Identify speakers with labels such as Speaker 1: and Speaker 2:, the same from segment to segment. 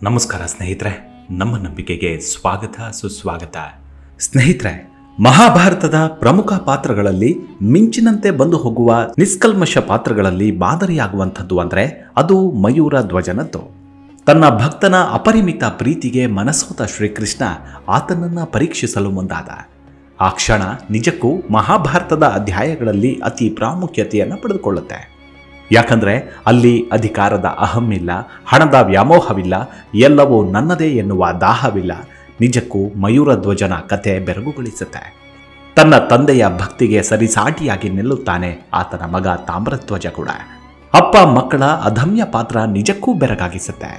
Speaker 1: ನಮಸ್ಕಾರ ಸ್ನೇಹಿತರೆ, ನಮ್ಮ ನಂಬಿಕೆಗೆ ಸ್ವಾಗತ ಸುಸ್ವಾಗತ. ಸ್ನೇಹಿತರೆ, ಮಹಾಭಾರತದ ಪ್ರಮುಖ ಪಾತ್ರಗಳಲ್ಲಿ ಮಿಂಚಿನಂತೆ ಬಂದು ಹೋಗುವ ನಿಷ್ಕಲ್ಮಶ ಪಾತ್ರಗಳಲ್ಲಿ ಮಾದರಿಯಾಗುವಂಥದ್ದು ಅಂದರೆ ಅದು ಮಯೂರ ಧ್ವಜನದ್ದು. ತನ್ನ ಭಕ್ತನ ಅಪರಿಮಿತ ಪ್ರೀತಿಗೆ ಮನಸೋತ ಶ್ರೀಕೃಷ್ಣ ಆತನನ್ನು ಪರೀಕ್ಷಿಸಲು ಮುಂದಾದ. ಆ ಕ್ಷಣ ನಿಜಕ್ಕೂ ಮಹಾಭಾರತದ ಅಧ್ಯಾಯಗಳಲ್ಲಿ ಅತಿ ಪ್ರಾಮುಖ್ಯತೆಯನ್ನು ಪಡೆದುಕೊಳ್ಳುತ್ತೆ. ಯಾಕಂದರೆ ಅಲ್ಲಿ ಅಧಿಕಾರದ ಅಹಮ್ಮಿಲ್ಲ, ಹಣದ ವ್ಯಾಮೋಹವಿಲ್ಲ, ಎಲ್ಲವೂ ನನ್ನದೇ ಎನ್ನುವ ದಾಹವಿಲ್ಲ. ನಿಜಕ್ಕೂ ಮಯೂರ ಧ್ವಜನ ಕತೆ ಬೆರಗುಗೊಳಿಸುತ್ತೆ. ತನ್ನ ತಂದೆಯ ಭಕ್ತಿಗೆ ಸರಿಸಾಟಿಯಾಗಿ ನಿಲ್ಲುತ್ತಾನೆ ಆತನ ಮಗ ತಾಮ್ರಧ್ವಜ ಕೂಡ. ಅಪ್ಪ ಮಕ್ಕಳ ಅದಮ್ಯ ಪಾತ್ರ ನಿಜಕ್ಕೂ ಬೆರಗಾಗಿಸುತ್ತೆ.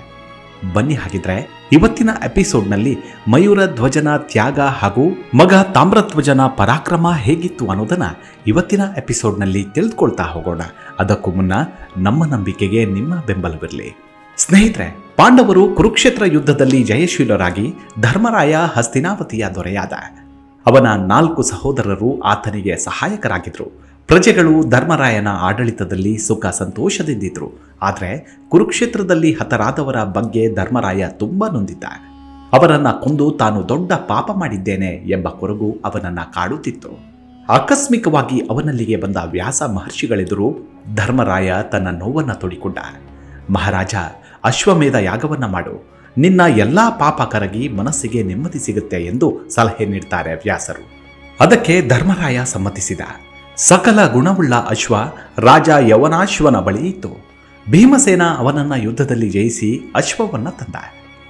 Speaker 1: ಬನ್ನಿ ಹಾಗಿದ್ರೆ ಇವತ್ತಿನ ಎಪಿಸೋಡ್ನಲ್ಲಿ ಮಯೂರ ಧ್ವಜನ ತ್ಯಾಗ ಹಾಗೂ ಮಗ ತಾಮ್ರಧ್ವಜನ ಪರಾಕ್ರಮ ಹೇಗಿತ್ತು ಅನ್ನೋದನ್ನ ಇವತ್ತಿನ ಎಪಿಸೋಡ್ನಲ್ಲಿ ತಿಳಿದುಕೊಳ್ತಾ ಹೋಗೋಣ. ಅದಕ್ಕೂ ಮುನ್ನ ನಮ್ಮ ನಂಬಿಕೆಗೆ ನಿಮ್ಮ ಬೆಂಬಲವಿರಲಿ. ಸ್ನೇಹಿತರೆ, ಪಾಂಡವರು ಕುರುಕ್ಷೇತ್ರ ಯುದ್ಧದಲ್ಲಿ ಜಯಶೀಲರಾಗಿ ಧರ್ಮರಾಯ ಹಸ್ತಿನಾವತಿಯ ದೊರೆಯಾದ. ಅವನ 4 ಸಹೋದರರು ಆತನಿಗೆ ಸಹಾಯಕರಾಗಿದ್ದರು. ಪ್ರಜೆಗಳು ಧರ್ಮರಾಯನ ಆಡಳಿತದಲ್ಲಿ ಸುಖ ಸಂತೋಷದಿಂದಿದ್ರು. ಆದರೆ ಕುರುಕ್ಷೇತ್ರದಲ್ಲಿ ಹತರಾದವರ ಬಗ್ಗೆ ಧರ್ಮರಾಯ ತುಂಬ ನೊಂದಿದ್ದ. ಅವರನ್ನು ಕೊಂದು ತಾನು ದೊಡ್ಡ ಪಾಪ ಮಾಡಿದ್ದೇನೆ ಎಂಬ ಕೊರಗು ಅವನನ್ನು ಕಾಡುತ್ತಿತ್ತು. ಆಕಸ್ಮಿಕವಾಗಿ ಅವನಲ್ಲಿಗೆ ಬಂದ ವ್ಯಾಸ ಮಹರ್ಷಿಗಳೆದುರು ಧರ್ಮರಾಯ ತನ್ನ ನೋವನ್ನು ತೋಡಿಕೊಂಡ. ಮಹಾರಾಜ, ಅಶ್ವಮೇಧ ಯಾಗವನ್ನು ಮಾಡು, ನಿನ್ನ ಎಲ್ಲ ಪಾಪ ಕರಗಿ ಮನಸ್ಸಿಗೆ ನೆಮ್ಮದಿ ಸಿಗುತ್ತೆ ಎಂದು ಸಲಹೆ ನೀಡ್ತಾರೆ ವ್ಯಾಸರು. ಅದಕ್ಕೆ ಧರ್ಮರಾಯ ಸಮ್ಮತಿಸಿದ. ಸಕಲ ಗುಣವುಳ್ಳ ಅಶ್ವ ರಾಜ ಯವನಾಶ್ವನ ಬಳಿ ಇತ್ತು. ಭೀಮಸೇನ ಅವನನ್ನ ಯುದ್ಧದಲ್ಲಿ ಜಯಿಸಿ ಅಶ್ವವನ್ನು ತಂದ.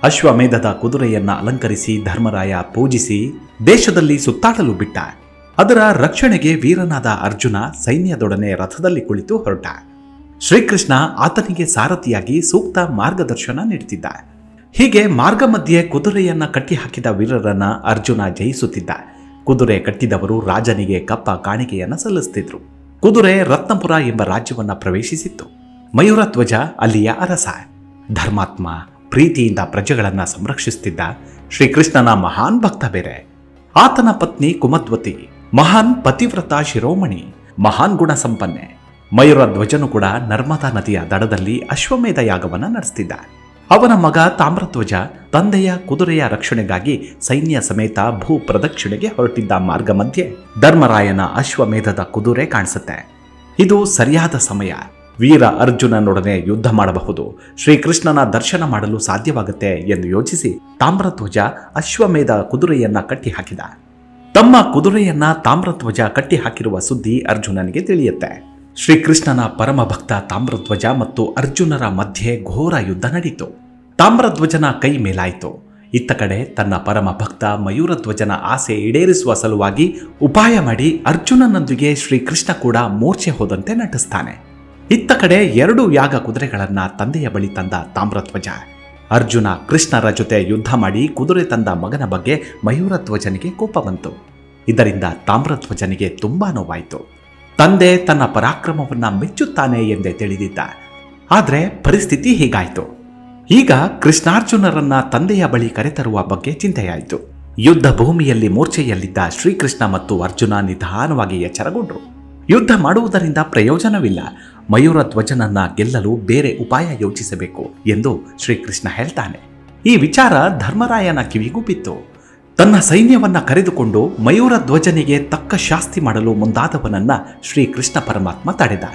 Speaker 1: ಅಶ್ವಮೇಧದ ಕುದುರೆಯನ್ನ ಅಲಂಕರಿಸಿ ಧರ್ಮರಾಯ ಪೂಜಿಸಿ ದೇಶದಲ್ಲಿ ಸುತ್ತಾಡಲು ಬಿಟ್ಟ. ಅದರ ರಕ್ಷಣೆಗೆ ವೀರನಾದ ಅರ್ಜುನ ಸೈನ್ಯದೊಡನೆ ರಥದಲ್ಲಿ ಕುಳಿತು ಹೊರಟ. ಶ್ರೀಕೃಷ್ಣ ಆತನಿಗೆ ಸಾರಥಿಯಾಗಿ ಸೂಕ್ತ ಮಾರ್ಗದರ್ಶನ ನೀಡುತ್ತಿದ್ದ. ಹೀಗೆ ಮಾರ್ಗ ಮಧ್ಯೆ ಕುದುರೆಯನ್ನ ಕಟ್ಟಿ ಹಾಕಿದ ವೀರರನ್ನ ಅರ್ಜುನ ಜಯಿಸುತ್ತಿದ್ದ. ಕುದುರೆ ಕಟ್ಟಿದವರು ರಾಜನಿಗೆ ಕಪ್ಪ ಕಾಣಿಕೆಯನ್ನು ಸಲ್ಲಿಸುತ್ತಿದ್ರು. ಕುದುರೆ ರತ್ನಪುರ ಎಂಬ ರಾಜ್ಯವನ್ನು ಪ್ರವೇಶಿಸಿತ್ತು. ಮಯೂರಧ್ವಜ ಅಲ್ಲಿಯ ಅರಸ. ಧರ್ಮಾತ್ಮ, ಪ್ರೀತಿಯಿಂದ ಪ್ರಜೆಗಳನ್ನು ಸಂರಕ್ಷಿಸುತ್ತಿದ್ದ ಶ್ರೀಕೃಷ್ಣನ ಮಹಾನ್ ಭಕ್ತ ಬೇರೆ. ಆತನ ಪತ್ನಿ ಕುಮದ್ವತಿ ಮಹಾನ್ ಪತಿವ್ರತ ಶಿರೋಮಣಿ, ಮಹಾನ್ ಗುಣ ಸಂಪನ್ನೆ. ಮಯೂರಧ್ವಜನು ಕೂಡ ನರ್ಮದಾ ನದಿಯ ದಡದಲ್ಲಿ ಅಶ್ವಮೇಧ ಯಾಗವನ್ನು ನಡೆಸುತ್ತಿದ್ದ. ಅವನ ಮಗ ತಾಮ್ರಧ್ವಜ ತಂದೆಯ ಕುದುರೆಯ ರಕ್ಷಣೆಗಾಗಿ ಸೈನ್ಯ ಸಮೇತ ಭೂ ಪ್ರದಕ್ಷಿಣೆಗೆ ಹೊರಟಿದ್ದ ಮಾರ್ಗ ಮಧ್ಯೆ ಧರ್ಮರಾಯನ ಅಶ್ವಮೇಧದ ಕುದುರೆ ಕಾಣಿಸುತ್ತೆ. ಇದು ಸರಿಯಾದ ಸಮಯ. ವೀರ ಅರ್ಜುನನೊಡನೆ ಯುದ್ಧ ಮಾಡಬಹುದು, ಶ್ರೀಕೃಷ್ಣನ ದರ್ಶನ ಮಾಡಲು ಸಾಧ್ಯವಾಗುತ್ತೆ ಎಂದು ಯೋಚಿಸಿ ತಾಮ್ರಧ್ವಜ ಅಶ್ವಮೇಧ ಕುದುರೆಯನ್ನ ಕಟ್ಟಿ ಹಾಕಿದ. ತಮ್ಮ ಕುದುರೆಯನ್ನ ತಾಮ್ರಧ್ವಜ ಕಟ್ಟಿ ಹಾಕಿರುವ ಸುದ್ದಿ ಅರ್ಜುನನಿಗೆ ತಿಳಿಯುತ್ತೆ. ಶ್ರೀಕೃಷ್ಣನ ಪರಮ ಭಕ್ತ ತಾಮ್ರಧ್ವಜ ಮತ್ತು ಅರ್ಜುನರ ಮಧ್ಯೆ ಘೋರ ಯುದ್ಧ ನಡೆಯಿತು. ತಾಮ್ರಧ್ವಜನ ಕೈ ಮೇಲಾಯಿತು. ಇತ್ತ ಕಡೆ ತನ್ನ ಪರಮ ಭಕ್ತ ಮಯೂರಧ್ವಜನ ಆಸೆ ಈಡೇರಿಸುವ ಸಲುವಾಗಿ ಉಪಾಯ ಮಾಡಿ ಅರ್ಜುನನೊಂದಿಗೆ ಶ್ರೀಕೃಷ್ಣ ಕೂಡ ಮೂರ್ಛೆ ಹೋದಂತೆ ನಟಿಸ್ತಾನೆ. ಇತ್ತ ಕಡೆ 2 ಯಾಗ ಕುದುರೆಗಳನ್ನ ತಂದೆಯ ಬಳಿ ತಂದ ತಾಮ್ರಧ್ವಜ. ಅರ್ಜುನ ಕೃಷ್ಣರ ಜೊತೆ ಯುದ್ಧ ಮಾಡಿ ಕುದುರೆ ತಂದ ಮಗನ ಬಗ್ಗೆ ಮಯೂರಧ್ವಜನಿಗೆ ಕೋಪ ಬಂತು. ಇದರಿಂದ ತಾಮ್ರಧ್ವಜನಿಗೆ ತುಂಬಾ ನೋವಾಯಿತು. ತಂದೆ ತನ್ನ ಪರಾಕ್ರಮವನ್ನ ಮೆಚ್ಚುತ್ತಾನೆ ಎಂದೇ ತಿಳಿದಿದ್ದ. ಆದರೆ ಪರಿಸ್ಥಿತಿ ಹೀಗಾಯಿತು. ಈಗ ಕೃಷ್ಣಾರ್ಜುನರನ್ನ ತಂದೆಯ ಬಳಿ ಕರೆತರುವ ಬಗ್ಗೆ ಚಿಂತೆಯಾಯಿತು. ಯುದ್ಧ ಭೂಮಿಯಲ್ಲಿ ಮೂರ್ಛೆಯಲ್ಲಿದ್ದ ಶ್ರೀಕೃಷ್ಣ ಮತ್ತು ಅರ್ಜುನ ನಿಧಾನವಾಗಿ ಎಚ್ಚರಗೊಂಡ್ರು. ಯುದ್ಧ ಮಾಡುವುದರಿಂದ ಪ್ರಯೋಜನವಿಲ್ಲ, ಮಯೂರಧ್ವಜನನ್ನ ಗೆಲ್ಲಲು ಬೇರೆ ಉಪಾಯ ಯೋಚಿಸಬೇಕು ಎಂದು ಶ್ರೀಕೃಷ್ಣ ಹೇಳ್ತಾನೆ. ಈ ವಿಚಾರ ಧರ್ಮರಾಯನ ಕಿವಿಗೂ ಬಿತ್ತು. ತನ್ನ ಸೈನ್ಯವನ್ನ ಕರೆದುಕೊಂಡು ಮಯೂರಧ್ವಜನಿಗೆ ತಕ್ಕ ಶಾಸ್ತಿ ಮಾಡಲು ಮುಂದಾದವನನ್ನ ಶ್ರೀಕೃಷ್ಣ ಪರಮಾತ್ಮ ತಡೆದ.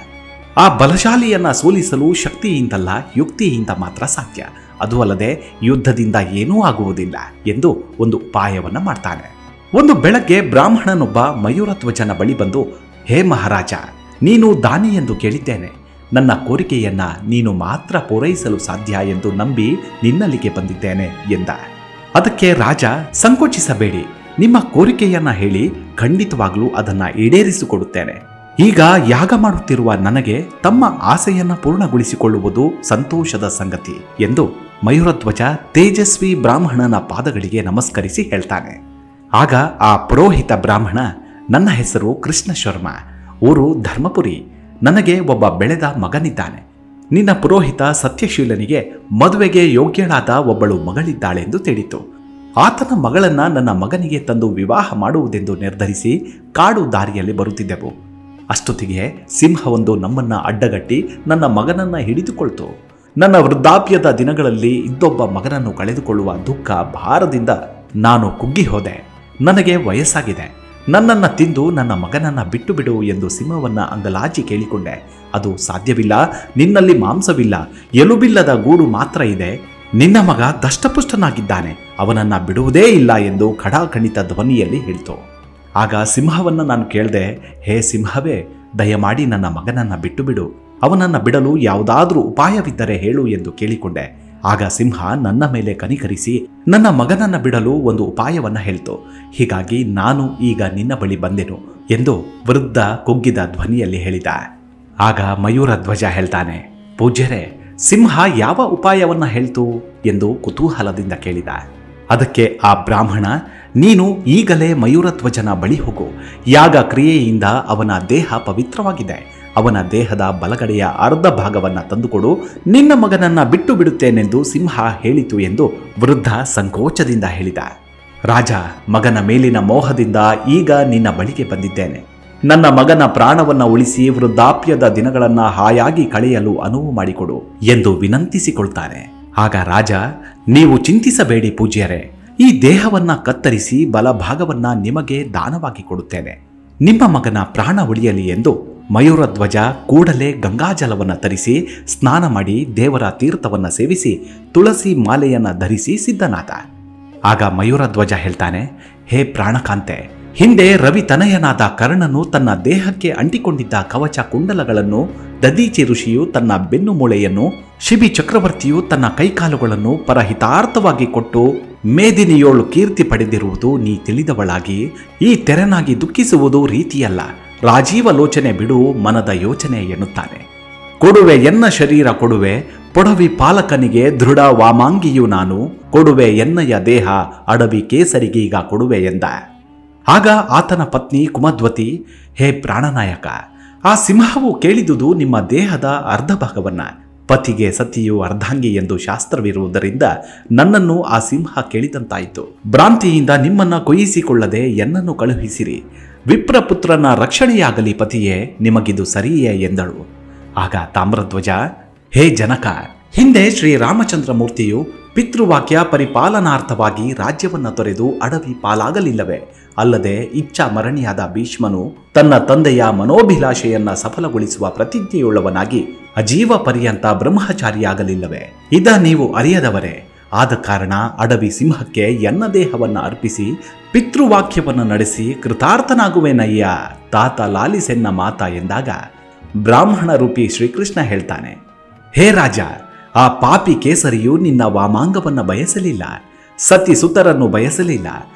Speaker 1: ಆ ಬಲಶಾಲಿಯನ್ನ ಸೋಲಿಸಲು ಶಕ್ತಿಯಿಂದಲ್ಲ, ಯುಕ್ತಿಯಿಂದ ಮಾತ್ರ ಸಾಧ್ಯ. ಅದು ಅಲ್ಲದೆ ಯುದ್ಧದಿಂದ ಏನೂ ಆಗುವುದಿಲ್ಲ ಎಂದು ಒಂದು ಉಪಾಯವನ್ನ ಮಾಡ್ತಾನೆ. ಒಂದು ಬೆಳಗ್ಗೆ ಬ್ರಾಹ್ಮಣನೊಬ್ಬ ಮಯೂರಧ್ವಜನ ಬಳಿ ಬಂದು, ಹೇ ಮಹಾರಾಜ, ನೀನು ದಾನಿ ಎಂದು ಕೇಳಿದ್ದೇನೆ. ನನ್ನ ಕೋರಿಕೆಯನ್ನ ನೀನು ಮಾತ್ರ ಪೂರೈಸಲು ಸಾಧ್ಯ ಎಂದು ನಂಬಿ ನಿನ್ನಲ್ಲಿಗೆ ಬಂದಿದ್ದೇನೆ ಎಂದ. ಅದಕ್ಕೆ ರಾಜ, ಸಂಕೋಚಿಸಬೇಡಿ, ನಿಮ್ಮ ಕೋರಿಕೆಯನ್ನ ಹೇಳಿ, ಖಂಡಿತವಾಗ್ಲೂ ಅದನ್ನ ಈಡೇರಿಸಿಕೊಡುತ್ತೇನೆ. ಈಗ ಯಾಗ ಮಾಡುತ್ತಿರುವ ನನಗೆ ತಮ್ಮ ಆಸೆಯನ್ನ ಪೂರ್ಣಗೊಳಿಸಿಕೊಳ್ಳುವುದು ಸಂತೋಷದ ಸಂಗತಿ ಎಂದು ಮಯೂರಧ್ವಜ ತೇಜಸ್ವಿ ಬ್ರಾಹ್ಮಣನ ಪಾದಗಳಿಗೆ ನಮಸ್ಕರಿಸಿ ಹೇಳ್ತಾನೆ. ಆಗ ಆ ಪುರೋಹಿತ ಬ್ರಾಹ್ಮಣ, ನನ್ನ ಹೆಸರು ಕೃಷ್ಣ ಶರ್ಮಾ, ಊರು ಧರ್ಮಪುರಿ. ನನಗೆ ಒಬ್ಬ ಬೆಳೆದ ಮಗನಿದ್ದಾನೆ. ನಿನ್ನ ಪುರೋಹಿತ ಸತ್ಯಶೀಲನಿಗೆ ಮದುವೆಗೆ ಯೋಗ್ಯಳಾದ ಒಬ್ಬಳು ಮಗಳಿದ್ದಾಳೆಂದು ತಿಳಿತು. ಆತನ ಮಗಳನ್ನ ನನ್ನ ಮಗನಿಗೆ ತಂದು ವಿವಾಹ ಮಾಡುವುದೆಂದು ನಿರ್ಧರಿಸಿ ಕಾಡು ದಾರಿಯಲ್ಲಿ ಬರುತ್ತಿದ್ದೆವು. ಅಷ್ಟೊತ್ತಿಗೆ ಸಿಂಹವೊಂದು ನಮ್ಮನ್ನ ಅಡ್ಡಗಟ್ಟಿ ನನ್ನ ಮಗನನ್ನ ಹಿಡಿದುಕೊಳ್ತು. ನನ್ನ ವೃದ್ಧಾಪ್ಯದ ದಿನಗಳಲ್ಲಿ ಇದ್ದೊಬ್ಬ ಮಗನನ್ನು ಕಳೆದುಕೊಳ್ಳುವ ದುಃಖ ಭಾರದಿಂದ ನಾನು ಕುಗ್ಗಿ ಹೋದೆ. ನನಗೆ ವಯಸ್ಸಾಗಿದೆ. ನನ್ನನ್ನು ತಿಂದು ನನ್ನ ಮಗನನ್ನು ಬಿಟ್ಟು ಬಿಡು ಎಂದು ಸಿಂಹವನ್ನು ಅಂಗಲಾಚಿ ಕೇಳಿಕೊಂಡೆ. ಅದು ಸಾಧ್ಯವಿಲ್ಲ. ನಿನ್ನಲ್ಲಿ ಮಾಂಸವಿಲ್ಲ, ಎಲುಬಿಲ್ಲದ ಗೂಡು ಮಾತ್ರ ಇದೆ. ನಿನ್ನ ಮಗ ದಷ್ಟಪುಷ್ಟನಾಗಿದ್ದಾನೆ, ಅವನನ್ನು ಬಿಡುವುದೇ ಇಲ್ಲ ಎಂದು ಖಡಾಖಂಡಿತ ಧ್ವನಿಯಲ್ಲಿ ಹೇಳಿತು. ಆಗ ಸಿಂಹವನ್ನು ನಾನು ಕೇಳಿದೆ, ಹೇ ಸಿಂಹವೇ, ದಯಮಾಡಿ ನನ್ನ ಮಗನನ್ನು ಬಿಟ್ಟು ಬಿಡು. ಅವನನ್ನು ಬಿಡಲು ಯಾವುದಾದ್ರೂ ಉಪಾಯವಿದ್ದರೆ ಹೇಳು ಎಂದು ಕೇಳಿಕೊಂಡೆ. ಆಗ ಸಿಂಹ ನನ್ನ ಮೇಲೆ ಕನಿಕರಿಸಿ ನನ್ನ ಮಗನನ್ನು ಬಿಡಲು ಒಂದು ಉಪಾಯವನ್ನು ಹೇಳಿತು. ಹೀಗಾಗಿ ನಾನು ಈಗ ನಿನ್ನ ಬಳಿ ಬಂದೆನು ಎಂದು ವೃದ್ಧ ಕುಗ್ಗಿದ ಧ್ವನಿಯಲ್ಲಿ ಹೇಳಿದ. ಆಗ ಮಯೂರ ಧ್ವಜ ಹೇಳ್ತಾನೆ, ಪೂಜ್ಯರೇ, ಸಿಂಹ ಯಾವ ಉಪಾಯವನ್ನು ಹೇಳ್ತು ಎಂದು ಕುತೂಹಲದಿಂದ ಕೇಳಿದ. ಅದಕ್ಕೆ ಆ ಬ್ರಾಹ್ಮಣ, ನೀನು ಈಗಲೇ ಮಯೂರಧ್ವಜನ ಬಳಿ ಹೋಗು. ಯಾಗ ಕ್ರಿಯೆಯಿಂದ ಅವನ ದೇಹ ಪವಿತ್ರವಾಗಿದೆ. ಅವನ ದೇಹದ ಬಲಗಡೆಯ ಅರ್ಧ ಭಾಗವನ್ನು ತಂದುಕೊಡು, ನಿನ್ನ ಮಗನನ್ನು ಬಿಟ್ಟು ಬಿಡುತ್ತೇನೆಂದು ಸಿಂಹ ಹೇಳಿತು ಎಂದು ವೃದ್ಧ ಸಂಕೋಚದಿಂದ ಹೇಳಿದ. ರಾಜ, ಮಗನ ಮೇಲಿನ ಮೋಹದಿಂದ ಈಗ ನಿನ್ನ ಬಳಿಗೆ ಬಂದಿದ್ದೇನೆ. ನನ್ನ ಮಗನ ಪ್ರಾಣವನ್ನು ಉಳಿಸಿ ವೃದ್ಧಾಪ್ಯದ ದಿನಗಳನ್ನು ಹಾಯಾಗಿ ಕಳೆಯಲು ಅನುವು ಮಾಡಿಕೊಡು ಎಂದು ವಿನಂತಿಸಿಕೊಳ್ತಾನೆ. ಆಗ ರಾಜ, ನೀವು ಚಿಂತಿಸಬೇಡಿ ಪೂಜ್ಯರೇ, ಈ ದೇಹವನ್ನು ಕತ್ತರಿಸಿ ಬಲಭಾಗವನ್ನ ನಿಮಗೆ ದಾನವಾಗಿ ಕೊಡುತ್ತೇನೆ. ನಿಮ್ಮ ಮಗನ ಪ್ರಾಣ ಉಳಿಯಲಿ ಎಂದು ಮಯೂರಧ್ವಜ ಕೂಡಲೇ ಗಂಗಾಜಲವನ್ನು ತರಿಸಿ ಸ್ನಾನ ಮಾಡಿ ದೇವರ ತೀರ್ಥವನ್ನು ಸೇವಿಸಿ ತುಳಸಿ ಮಾಲೆಯನ್ನು ಧರಿಸಿ ಸಿದ್ಧನಾದ. ಆಗ ಮಯೂರಧ್ವಜ ಹೇಳ್ತಾನೆ, ಹೇ ಪ್ರಾಣಕಾಂತೆ, ಹಿಂದೆ ರವಿ ತನಯನಾದ ಕರ್ಣನು ತನ್ನ ದೇಹಕ್ಕೆ ಅಂಟಿಕೊಂಡಿದ್ದ ಕವಚ ಕುಂಡಲಗಳನ್ನು ದದೀಚಿ ಋಷಿಯು ತನ್ನ ಬೆನ್ನು ಮೂಳೆಯನ್ನು, ಶಿಬಿ ಚಕ್ರವರ್ತಿಯು ತನ್ನ ಕೈಕಾಲುಗಳನ್ನು ಪರಹಿತಾರ್ಥವಾಗಿ ಕೊಟ್ಟು ಮೇದಿನಿಯೋಳು ಕೀರ್ತಿ ಪಡೆದಿರುವುದು ನೀ ತಿಳಿದವಳಾಗಿ ಈ ತೆರನಾಗಿ ದುಃಖಿಸುವುದು ರೀತಿಯಲ್ಲ. ರಾಜೀವಲೋಚನೆ ಬಿಡು, ಮನದ ಯೋಚನೆ ಎನ್ನುತ್ತಾನೆ. ಕೊಡುವೆ ಎನ್ನ ಶರೀರ ಕೊಡುವೆ, ಪೊಡವಿ ಪಾಲಕನಿಗೆ ದೃಢ ವಾಮಾಂಗಿಯು ನಾನು, ಕೊಡುವೆ ಎನ್ನಯ ದೇಹ ಅಡವಿ ಕೇಸರಿಗೀಗ ಕೊಡುವೆ ಎಂದ. ಆಗ ಆತನ ಪತ್ನಿ ಕುಮದ್ವತಿ, ಹೇ ಪ್ರಾಣನಾಯಕ, ಆ ಸಿಂಹವು ಕೇಳಿದುದು ನಿಮ್ಮ ದೇಹದ ಅರ್ಧ ಭಾಗವನ್ನ. ಪತಿಗೆ ಸತಿಯು ಅರ್ಧಾಂಗಿ ಎಂದು ಶಾಸ್ತ್ರವಿರುವುದರಿಂದ ನನ್ನನ್ನು ಆ ಸಿಂಹ ಕೇಳಿದಂತಾಯಿತು. ಭ್ರಾಂತಿಯಿಂದ ನಿಮ್ಮನ್ನ ಕೊಯ್ಯಿಸಿಕೊಳ್ಳದೆ ಎನ್ನನ್ನು ಕಳುಹಿಸಿರಿ. ವಿಪ್ರಪುತ್ರನ ರಕ್ಷಣೆಯಾಗಲಿ ಪತಿಯೇ, ನಿಮಗಿದು ಸರಿಯೇ ಎಂದಳು. ಆಗ ತಾಮ್ರಧ್ವಜ, ಹೇ ಜನಕ, ಹಿಂದೆ ಶ್ರೀರಾಮಚಂದ್ರ ಮೂರ್ತಿಯು ಪಿತೃವಾಕ್ಯ ಪರಿಪಾಲನಾರ್ಥವಾಗಿ ರಾಜ್ಯವನ್ನು ತೊರೆದು ಅಡವಿ ಪಾಲಾಗಲಿಲ್ಲವೇ? ಅಲ್ಲದೆ ಇಚ್ಛಾ ಮರಣಿಯಾದ ಭೀಷ್ಮನು ತನ್ನ ತಂದೆಯ ಮನೋಭಿಲಾಷೆಯನ್ನ ಸಫಲಗೊಳಿಸುವ ಪ್ರತಿಜ್ಞೆಯುಳ್ಳವನಾಗಿ ಅಜೀವ ಪರ್ಯಂತ ಬ್ರಹ್ಮಚಾರಿಯಾಗಲಿಲ್ಲವೇ? ಇದ ನೀವು ಅರಿಯದವರೇ. ಆದ ಕಾರಣ ಅಡವಿ ಸಿಂಹಕ್ಕೆ ಎನ್ನ ದೇಹವನ್ನು ಅರ್ಪಿಸಿ ಪಿತೃವಾಕ್ಯವನ್ನು ನಡೆಸಿ ಕೃತಾರ್ಥನಾಗುವೆನಯ್ಯ, ತಾತ ಲಾಲಿಸೆನ್ನ ಮಾತ ಎಂದಾಗ ಬ್ರಾಹ್ಮಣ ರೂಪಿ ಶ್ರೀಕೃಷ್ಣ ಹೇಳ್ತಾನೆ, ಹೇ ರಾಜ, ಆ ಪಾಪಿ ಕೇಸರಿಯು ನಿನ್ನ ವಾಮಾಂಗವನ್ನು ಬಯಸಲಿಲ್ಲ, ಸತಿ ಸುತರನ್ನು ಬಯಸಲಿಲ್ಲ,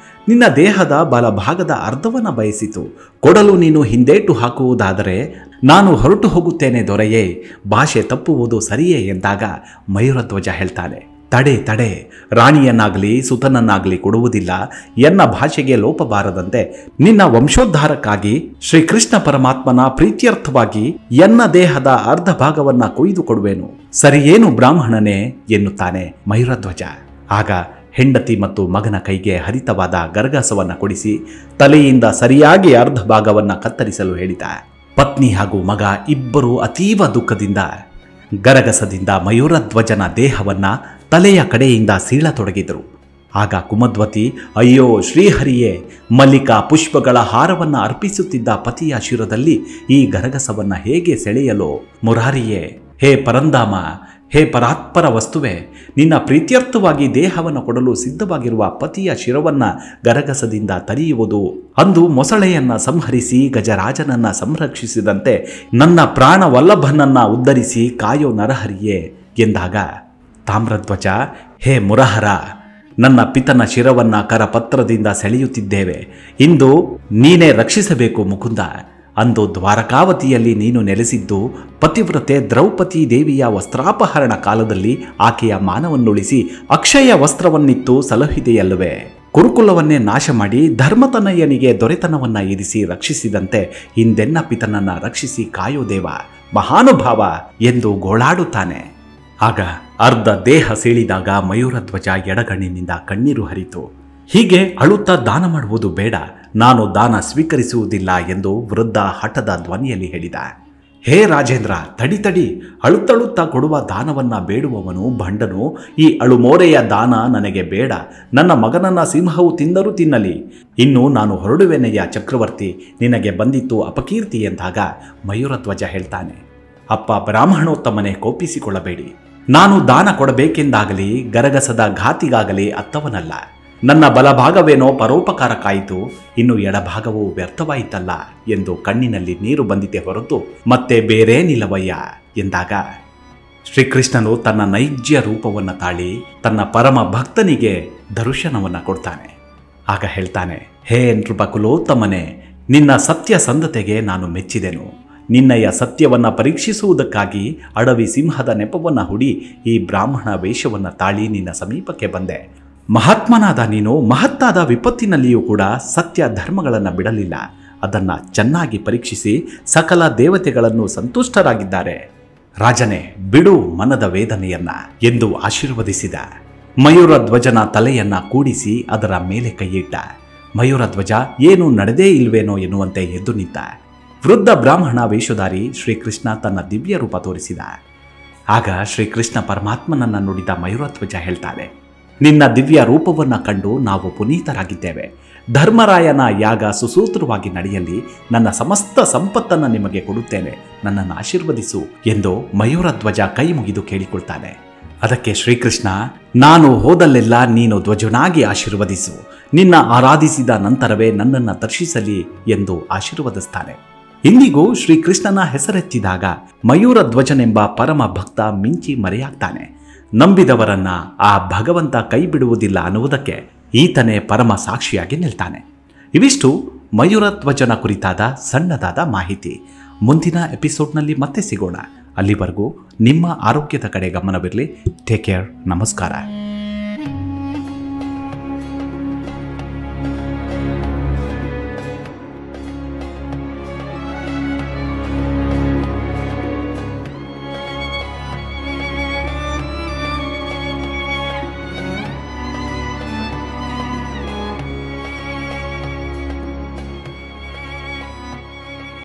Speaker 1: ನಿನ್ನ ದೇಹದ ಬಲಭಾಗದ ಅರ್ಧವನ್ನು ಬಯಸಿತು. ಕೊಡಲು ನೀನು ಹಿಂದೇಟು ಹಾಕುವುದಾದರೆ ನಾನು ಹೊರಟು ಹೋಗುತ್ತೇನೆ ದೊರೆಯೇ, ಭಾಷೆ ತಪ್ಪುವುದು ಸರಿಯೇ ಎಂದಾಗ ಮಯೂರಧ್ವಜ ಹೇಳ್ತಾನೆ, ತಡೆ ತಡೆ, ರಾಣಿಯನ್ನಾಗಲಿ ಸುತನನ್ನಾಗಲಿ ಕೊಡುವುದಿಲ್ಲ. ಎನ್ನ ಭಾಷೆಗೆ ಲೋಪ ಬಾರದಂತೆ ನಿನ್ನ ವಂಶೋದ್ಧಾರಕ್ಕಾಗಿ ಶ್ರೀಕೃಷ್ಣ ಪರಮಾತ್ಮನ ಪ್ರೀತ್ಯರ್ಥವಾಗಿ ಎನ್ನ ದೇಹದ ಅರ್ಧ ಭಾಗವನ್ನ ಕೊಯ್ದು ಕೊಡುವೆನು. ಸರಿಯೇನು ಬ್ರಾಹ್ಮಣನೇ ಎನ್ನುತ್ತಾನೆ ಮಯೂರಧ್ವಜ. ಆಗ ಹೆಂಡತಿ ಮತ್ತು ಮಗನ ಕೈಗೆ ಹರಿತವಾದ ಗರಗಸವನ್ನು ಕೊಡಿಸಿ ತಲೆಯಿಂದ ಸರಿಯಾಗಿ ಅರ್ಧ ಭಾಗವನ್ನು ಕತ್ತರಿಸಲು ಹೇಳಿದ. ಪತ್ನಿ ಹಾಗೂ ಮಗ ಇಬ್ಬರೂ ಅತೀವ ದುಃಖದಿಂದ ಗರಗಸದಿಂದ ಮಯೂರಧ್ವಜನ ದೇಹವನ್ನ ತಲೆಯ ಕಡೆಯಿಂದ ಸೀಳತೊಡಗಿದರು. ಆಗ ಕುಮದ್ವತಿ, ಅಯ್ಯೋ ಶ್ರೀಹರಿಯೇ, ಮಲ್ಲಿಕಾ ಪುಷ್ಪಗಳ ಹಾರವನ್ನು ಅರ್ಪಿಸುತ್ತಿದ್ದ ಪತಿಯ ಶಿರದಲ್ಲಿ ಈ ಗರಗಸವನ್ನು ಹೇಗೆ ಸೆಳೆಯಲೋ? ಮುರಾರಿಯೇ, ಹೇ ಪರಂಧಾಮ, ಹೇ ಪರಾತ್ಪರ ವಸ್ತುವೆ, ನಿನ್ನ ಪ್ರೀತ್ಯರ್ಥವಾಗಿ ದೇಹವನ್ನು ಕೊಡಲು ಸಿದ್ಧವಾಗಿರುವ ಪತಿಯ ಶಿರವನ್ನ ಗರಗಸದಿಂದ ತರಿಯುವುದು ಅಂದು ಮೊಸಳೆಯನ್ನ ಸಂಹರಿಸಿ ಗಜರಾಜನನ್ನ ಸಂರಕ್ಷಿಸಿದಂತೆ ನನ್ನ ಪ್ರಾಣವಲ್ಲಭನನ್ನ ಉದ್ಧರಿಸಿ ಕಾಯೋ ನರಹರಿಯೇ ಎಂದಾಗ ತಾಮ್ರಧ್ವಜ, ಹೇ ಮುರಹರ, ನನ್ನ ಪಿತನ ಶಿರವನ್ನ ಕರಪತ್ರದಿಂದ ಸೆಳೆಯುತ್ತಿದ್ದೇವೆ. ಇಂದು ನೀನೇ ರಕ್ಷಿಸಬೇಕು ಮುಕುಂದ. ಅಂದು ದ್ವಾರಕಾವತಿಯಲ್ಲಿ ನೀನು ನೆಲೆಸಿದ್ದು ಪತಿವ್ರತೆ ದ್ರೌಪದಿ ದೇವಿಯ ವಸ್ತ್ರಾಪಹರಣ ಕಾಲದಲ್ಲಿ ಆಕೆಯ ಮಾನವನ್ನುಳಿಸಿ ಅಕ್ಷಯ ವಸ್ತ್ರವನ್ನಿತ್ತು ಸಲಹಿದೆಯಲ್ಲವೇ? ಕುರುಕುಲವನ್ನೇ ನಾಶ ಮಾಡಿ ಧರ್ಮತನಯ್ಯನಿಗೆ ದೊರೆತನವನ್ನ ಇರಿಸಿ ರಕ್ಷಿಸಿದಂತೆ ಹಿಂದೆನ್ನ ಪಿತನನ್ನ ರಕ್ಷಿಸಿ ಕಾಯೋ ದೇವ, ಮಹಾನುಭಾವ ಎಂದು ಗೋಳಾಡುತ್ತಾನೆ. ಆಗ ಅರ್ಧ ದೇಹ ಸೀಳಿದಾಗ ಮಯೂರಧ್ವಜ ಎಡಗಣ್ಣಿನಿಂದ ಕಣ್ಣೀರು ಹರಿತು. ಹೀಗೆ ಅಳುತ್ತಾ ದಾನ ಮಾಡುವುದು ಬೇಡ, ನಾನು ದಾನ ಸ್ವೀಕರಿಸುವುದಿಲ್ಲ ಎಂದು ವೃದ್ಧ ಹಠದ ಧ್ವನಿಯಲ್ಲಿ ಹೇಳಿದ. ಹೇ ರಾಜೇಂದ್ರ, ತಡಿ ತಡಿ, ಅಳುತ್ತಳುತ್ತಾ ಕೊಡುವ ದಾನವನ್ನ ಬೇಡುವವನು ಭಂಡನು. ಈ ಅಳುಮೋರೆಯ ದಾನ ನನಗೆ ಬೇಡ. ನನ್ನ ಮಗನನ್ನ ಸಿಂಹವು ತಿಂದರೂ ತಿನ್ನಲಿ. ಇನ್ನು ನಾನು ಹೊರಡುವೆನೆಯ ಚಕ್ರವರ್ತಿ, ನಿನಗೆ ಬಂದಿತ್ತು ಅಪಕೀರ್ತಿ ಎಂದಾಗ ಮಯೂರಧ್ವಜ ಹೇಳ್ತಾನೆ, ಅಪ್ಪ ಬ್ರಾಹ್ಮಣೋತ್ತಮನೇ, ಕೋಪಿಸಿಕೊಳ್ಳಬೇಡಿ. ನಾನು ದಾನ ಕೊಡಬೇಕೆಂದಾಗಲಿ ಗರಗಸದ ಘಾತಿಗಾಗಲಿ ಅತ್ತವನಲ್ಲ. ನನ್ನ ಬಲಭಾಗವೇನೋ ಪರೋಪಕಾರಕ್ಕಾಯಿತು, ಇನ್ನು ಎಡಭಾಗವು ವ್ಯರ್ಥವಾಯಿತಲ್ಲ ಎಂದು ಕಣ್ಣಿನಲ್ಲಿ ನೀರು ಬಂದಿದೆ ಹೊರತು ಮತ್ತೆ ಬೇರೇನಿಲ್ಲವಯ್ಯ ಎಂದಾಗ ಶ್ರೀಕೃಷ್ಣನು ತನ್ನ ನೈಜ ರೂಪವನ್ನು ತಾಳಿ ತನ್ನ ಪರಮ ಭಕ್ತನಿಗೆ ದರ್ಶನವನ್ನು ಕೊಡ್ತಾನೆ. ಆಗ ಹೇಳ್ತಾನೆ, ಹೇ ನೃಪಕುಲೋತ್ತಮನೇ, ನಿನ್ನ ಸತ್ಯಸಂಧತೆಗೆ ನಾನು ಮೆಚ್ಚಿದೆನು. ನಿನ್ನಯ ಸತ್ಯವನ್ನು ಪರೀಕ್ಷಿಸುವುದಕ್ಕಾಗಿ ಅಡವಿ ಸಿಂಹದ ನೆಪವನ್ನು ಹುಡಿ ಈ ಬ್ರಾಹ್ಮಣ ವೇಷವನ್ನು ತಾಳಿ ನಿನ್ನ ಸಮೀಪಕ್ಕೆ ಬಂದೆ. ಮಹಾತ್ಮನಾದ ನೀನು ಮಹತ್ತಾದ ವಿಪತ್ತಿನಲ್ಲಿಯೂ ಕೂಡ ಸತ್ಯ ಧರ್ಮಗಳನ್ನು ಬಿಡಲಿಲ್ಲ. ಅದನ್ನು ಚೆನ್ನಾಗಿ ಪರೀಕ್ಷಿಸಿ ಸಕಲ ದೇವತೆಗಳನ್ನು ಸಂತುಷ್ಟರಾಗಿದ್ದಾರೆ. ರಾಜನೇ, ಬಿಡು ಮನದ ವೇದನೆಯನ್ನ ಎಂದು ಆಶೀರ್ವದಿಸಿದ. ಮಯೂರಧ್ವಜನ ತಲೆಯನ್ನ ಕೂಡಿಸಿ ಅದರ ಮೇಲೆ ಕೈಯಿಟ್ಟ. ಮಯೂರಧ್ವಜ ಏನು ನಡೆದೇ ಇಲ್ವೇನೋ ಎನ್ನುವಂತೆ ಎದ್ದು ನಿಂತ. ವೃದ್ಧ ಬ್ರಾಹ್ಮಣ ವೇಷಧಾರಿ ಶ್ರೀಕೃಷ್ಣ ತನ್ನ ದಿವ್ಯ ರೂಪ ತೋರಿಸಿದ. ಆಗ ಶ್ರೀಕೃಷ್ಣ ಪರಮಾತ್ಮನನ್ನ ನುಡಿದ ಮಯೂರಧ್ವಜ ಹೇಳ್ತಾನೆ, ನಿನ್ನ ದಿವ್ಯ ರೂಪವನ್ನು ಕಂಡು ನಾವು ಪುನೀತರಾಗಿದ್ದೇವೆ. ಧರ್ಮರಾಯನ ಯಾಗ ಸುಸೂತ್ರವಾಗಿ ನಡೆಯಲಿ. ನನ್ನ ಸಮಸ್ತ ಸಂಪತ್ತನ್ನು ನಿಮಗೆ ಕೊಡುತ್ತೇನೆ, ನನ್ನನ್ನು ಆಶೀರ್ವದಿಸು ಎಂದು ಮಯೂರಧ್ವಜ ಕೈ ಮುಗಿದು ಕೇಳಿಕೊಳ್ತಾನೆ. ಅದಕ್ಕೆ ಶ್ರೀಕೃಷ್ಣ, ನಾನು ಹೋದಲ್ಲೆಲ್ಲ ನೀನು ಧ್ವಜನಾಗಿ ಆಶೀರ್ವದಿಸು. ನಿನ್ನ ಆರಾಧಿಸಿದ ನಂತರವೇ ನನ್ನನ್ನು ದರ್ಶಿಸಲಿ ಎಂದು ಆಶೀರ್ವದಿಸ್ತಾನೆ. ಇಂದಿಗೂ ಶ್ರೀಕೃಷ್ಣನ ಹೆಸರೆತ್ತಿದಾಗ ಮಯೂರಧ್ವಜನೆಂಬ ಪರಮ ಭಕ್ತ ಮಿಂಚಿ ಮರೆಯಾಗ್ತಾನೆ. ನಂಬಿದವರನ್ನ ಆ ಭಗವಂತ ಕೈ ಬಿಡುವುದಿಲ್ಲ ಅನ್ನುವುದಕ್ಕೆ ಈತನೇ ಪರಮ ಸಾಕ್ಷಿಯಾಗಿ ನಿಲ್ತಾನೆ. ಇವಿಷ್ಟು ಮಯೂರಧ್ವಜನ ಕುರಿತಾದ ಸಣ್ಣದಾದ ಮಾಹಿತಿ. ಮುಂದಿನ ಎಪಿಸೋಡ್ನಲ್ಲಿ ಮತ್ತೆ ಸಿಗೋಣ. ಅಲ್ಲಿವರೆಗೂ ನಿಮ್ಮ ಆರೋಗ್ಯದ ಕಡೆ ಗಮನವಿರಲಿ. Take care. ನಮಸ್ಕಾರ.